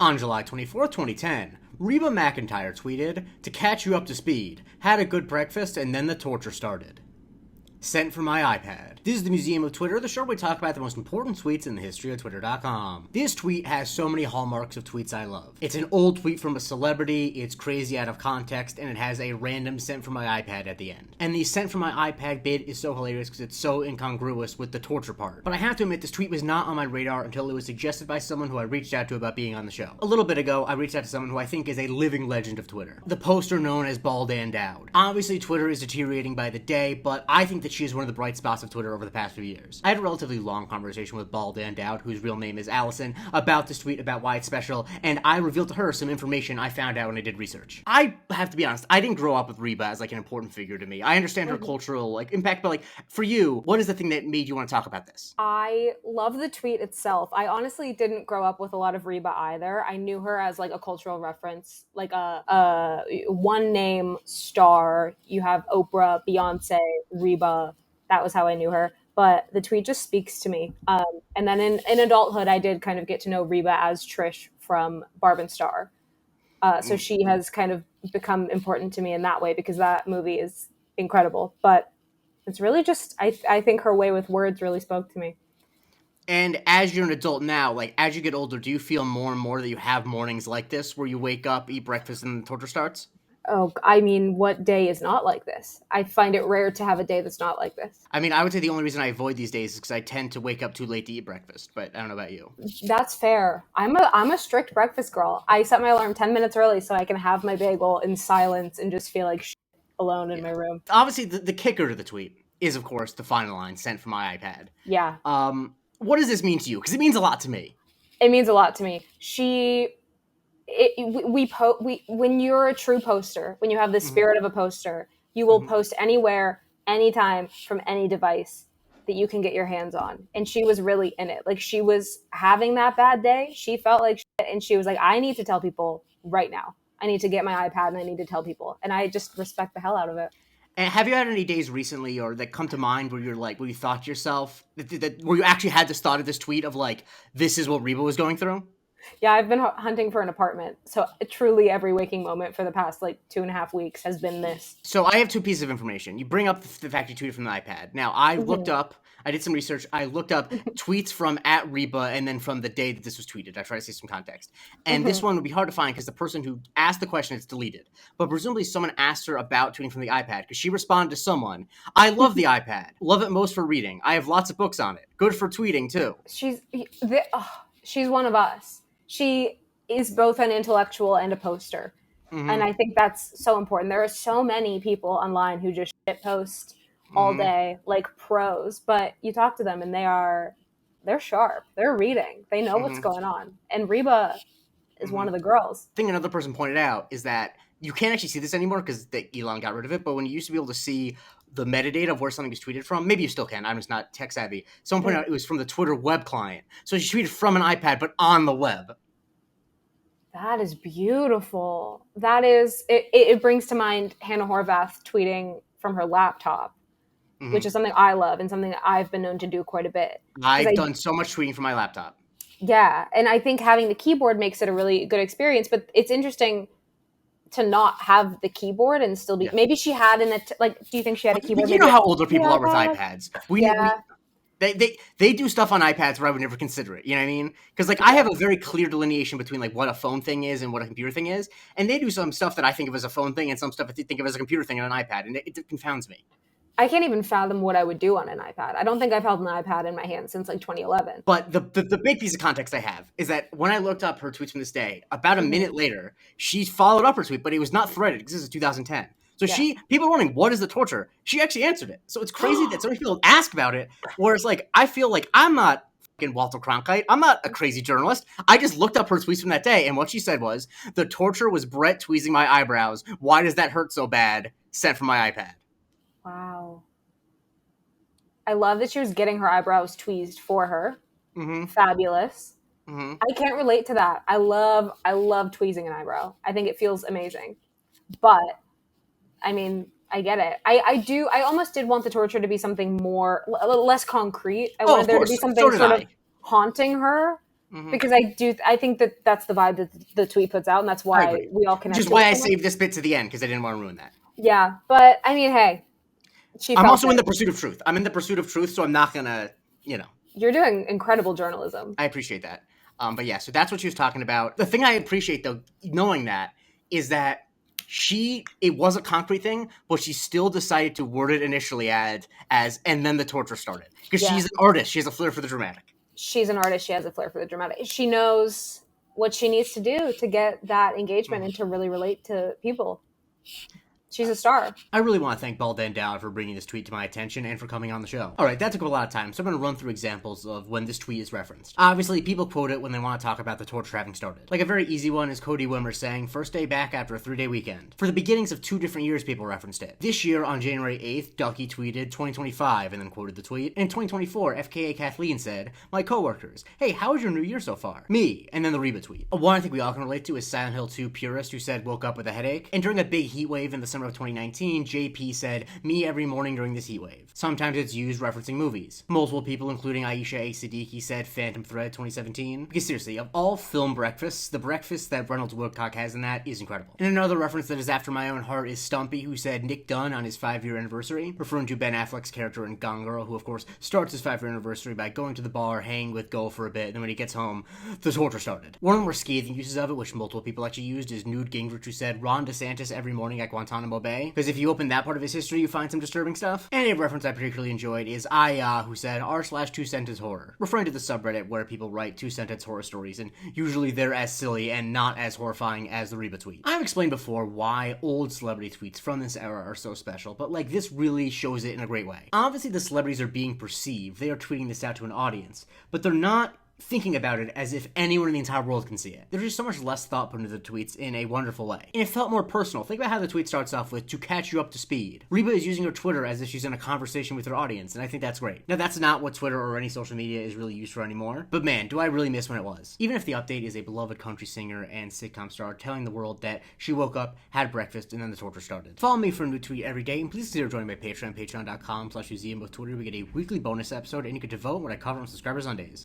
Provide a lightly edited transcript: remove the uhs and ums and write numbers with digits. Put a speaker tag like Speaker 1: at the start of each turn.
Speaker 1: On July 24th, 2010, Reba McEntire tweeted, "To catch you up to speed, had a good breakfast and then the torture started. Sent from my iPad." This is the Museum of Twitter, the show where we talk about the most important tweets in the history of Twitter.com. This tweet has so many hallmarks of tweets I love. It's an old tweet from a celebrity, it's crazy out of context, and it has a random sent from my iPad at the end. And the sent from my iPad bit is so hilarious because it's so incongruous with the torture part. But I have to admit, this tweet was not on my radar until it was suggested by someone who I reached out to about being on the show. A little bit ago, I reached out to someone who I think is a living legend of Twitter, the poster known as Dowd. Obviously, Twitter is deteriorating by the day, but I think that she is one of the bright spots of Twitter over the past few years. I had a relatively long conversation with Dowd, whose real name is Allison, about this tweet, about why it's special, and I revealed to her some information I found out when I did research. I have to be honest, I didn't grow up with Reba as like an important figure to me. I understand her cultural impact, but for you, what is the thing that made you want to talk about this?
Speaker 2: I love the tweet itself. I honestly didn't grow up with a lot of Reba either. I knew her as like a cultural reference, like a one name star. You have Oprah, Beyonce, Reba. That was how I knew her. But the tweet just speaks to me. And then in adulthood, I did kind of get to know Reba as Trish from Barb and Star. So she has kind of become important to me in that way because that movie is incredible. But it's really just, I think her way with words really spoke to me.
Speaker 1: And as you're an adult now, as you get older, do you feel more and more that you have mornings like this where you wake up, eat breakfast, and the torture starts?
Speaker 2: Oh, I mean, what day is not like this? I find it rare to have a day that's not like this.
Speaker 1: I mean, I would say the only reason I avoid these days is because I tend to wake up too late to eat breakfast, but I don't know about you.
Speaker 2: That's fair. I'm a strict breakfast girl. I set my alarm 10 minutes early so I can have my bagel in silence and just feel like shit alone in my room.
Speaker 1: Obviously, the kicker to the tweet is, of course, the final line, sent from my iPad.
Speaker 2: Yeah.
Speaker 1: What does this mean to you? Because it means a lot to me.
Speaker 2: It means a lot to me. When you're a true poster, when you have the spirit of a poster, you will post anywhere, anytime, from any device that you can get your hands on. And she was really in it. Like, she was having that bad day. She felt like shit, and she was like, I need to tell people right now. I need to get my iPad and I need to tell people. And I just respect the hell out of it.
Speaker 1: And have you had any days recently or that come to mind where where you thought to yourself, where you actually had this thought of this tweet of this is what Reba was going through?
Speaker 2: Yeah, I've been hunting for an apartment. So truly every waking moment for the past 2.5 weeks has been this.
Speaker 1: So I have two pieces of information. You bring up the fact you tweeted from the iPad. Now, I did some research. I looked up tweets from @Reba and then from the day that this was tweeted. I tried to see some context. And this one would be hard to find because the person who asked the question, it's deleted. But presumably someone asked her about tweeting from the iPad because she responded to someone, "I love the iPad. Love it most for reading. I have lots of books on it. Good for tweeting, too."
Speaker 2: She's one of us. She is both an intellectual and a poster. And I think that's so important. There are so many people online who just shitpost all day, like pros, but you talk to them and they're sharp. They're reading. They know what's going on. And Reba is one of the girls.
Speaker 1: I think another person pointed out is that you can't actually see this anymore because Elon got rid of it, but when you used to be able to see the metadata of where something was tweeted from, maybe you still can, I'm just not tech savvy. Someone pointed out it was from the Twitter web client. So she tweeted from an iPad, but on the web.
Speaker 2: That is beautiful. That is, it brings to mind Hannah Horvath tweeting from her laptop, which is something I love and something that I've been known to do quite a bit.
Speaker 1: I've done so much tweeting from my laptop.
Speaker 2: Yeah, and I think having the keyboard makes it a really good experience, but it's interesting to not have the keyboard and still be. Yeah. Maybe she had do you think she had a keyboard?
Speaker 1: You know how older people are with iPads. They do stuff on iPads where I would never consider it. You know what I mean? Because I have a very clear delineation between what a phone thing is and what a computer thing is, and they do some stuff that I think of as a phone thing and some stuff I think of as a computer thing on an iPad, and it confounds me.
Speaker 2: I can't even fathom what I would do on an iPad. I don't think I've held an iPad in my hand since 2011.
Speaker 1: But the big piece of context I have is that when I looked up her tweets from this day, about a minute later, she followed up her tweet, but it was not threaded because this is 2010. So people are wondering, what is the torture? She actually answered it. So it's crazy that so many people ask about it, whereas I feel like I'm not fucking Walter Cronkite. I'm not a crazy journalist. I just looked up her tweets from that day, and what she said was, "The torture was Brett tweezing my eyebrows. Why does that hurt so bad? Sent from my iPad."
Speaker 2: Wow. I love that she was getting her eyebrows tweezed for her. Fabulous. I can't relate to that. I love tweezing an eyebrow. I think it feels amazing. But I mean, I get it. I almost did want the torture to be something more, less concrete. I wanted there to be something sort of haunting her Because I think that that's the vibe that the tweet puts out, and that's why we all connect.
Speaker 1: Which is why I saved this bit to the end, because I didn't want to ruin that.
Speaker 2: Yeah, but I mean, hey,
Speaker 1: I'm also in the pursuit of truth. I'm in the pursuit of truth, so I'm not gonna,
Speaker 2: You're doing incredible journalism.
Speaker 1: I appreciate that. But yeah, so that's what she was talking about. The thing I appreciate, though, knowing that, is that it was a concrete thing, but she still decided to word it initially as, and then the torture started. Because she's an artist. She has a flair for the dramatic.
Speaker 2: She's an artist. She has a flair for the dramatic. She knows what she needs to do to get that engagement and to really relate to people. She's a star.
Speaker 1: I really want to thank Balda and Dowd for bringing this tweet to my attention and for coming on the show. Alright, that took a lot of time, so I'm going to run through examples of when this tweet is referenced. Obviously, people quote it when they want to talk about the torture having started. Like a very easy one is Cody Wimmer saying, "First day back after a 3-day weekend." For the beginnings of 2 different years, people referenced it. This year, on January 8th, Ducky tweeted 2025 and then quoted the tweet. And in 2024, FKA Kathleen said, "My coworkers, hey, how was your new year so far?" Me, and then the Reba tweet. One I think we all can relate to is Silent Hill 2 Purist, who said, "Woke up with a headache." And during a big heat wave in the summer of 2019, JP said, "Me every morning during this heat wave." Sometimes it's used referencing movies. Multiple people, including Aisha A. Siddiqui, said Phantom Thread 2017. Because seriously, of all film breakfasts, the breakfast that Reynolds Woodcock has in that is incredible. And another reference that is after my own heart is Stumpy, who said Nick Dunn on his 5-year anniversary, referring to Ben Affleck's character in Gone Girl, who of course starts his 5-year anniversary by going to the bar, hanging with Go for a bit, and then when he gets home, the torture started. One of the more scathing uses of it, which multiple people actually used, is Newt Gingrich, who said Ron DeSantis every morning at Guantanamo Bay. Because if you open that part of his history, you find some disturbing stuff. And a reference I particularly enjoyed is Aya, who said r/2-sentence horror, referring to the subreddit where people write 2-sentence horror stories, and usually they're as silly and not as horrifying as the Reba tweet. I've explained before why old celebrity tweets from this era are so special, but this really shows it in a great way. Obviously the celebrities are being perceived, they are tweeting this out to an audience, but they're not thinking about it as if anyone in the entire world can see it. There's just so much less thought put into the tweets in a wonderful way. And it felt more personal. Think about how the tweet starts off with, "To catch you up to speed." Reba is using her Twitter as if she's in a conversation with her audience, and I think that's great. Now, that's not what Twitter or any social media is really used for anymore, but man, do I really miss when it was. Even if the update is a beloved country singer and sitcom star telling the world that she woke up, had breakfast, and then the torture started. Follow me for a new tweet every day, and please consider joining my Patreon, patreon.com/museum of Twitter. We get a weekly bonus episode, and you can vote what I cover on subscriber Sundays.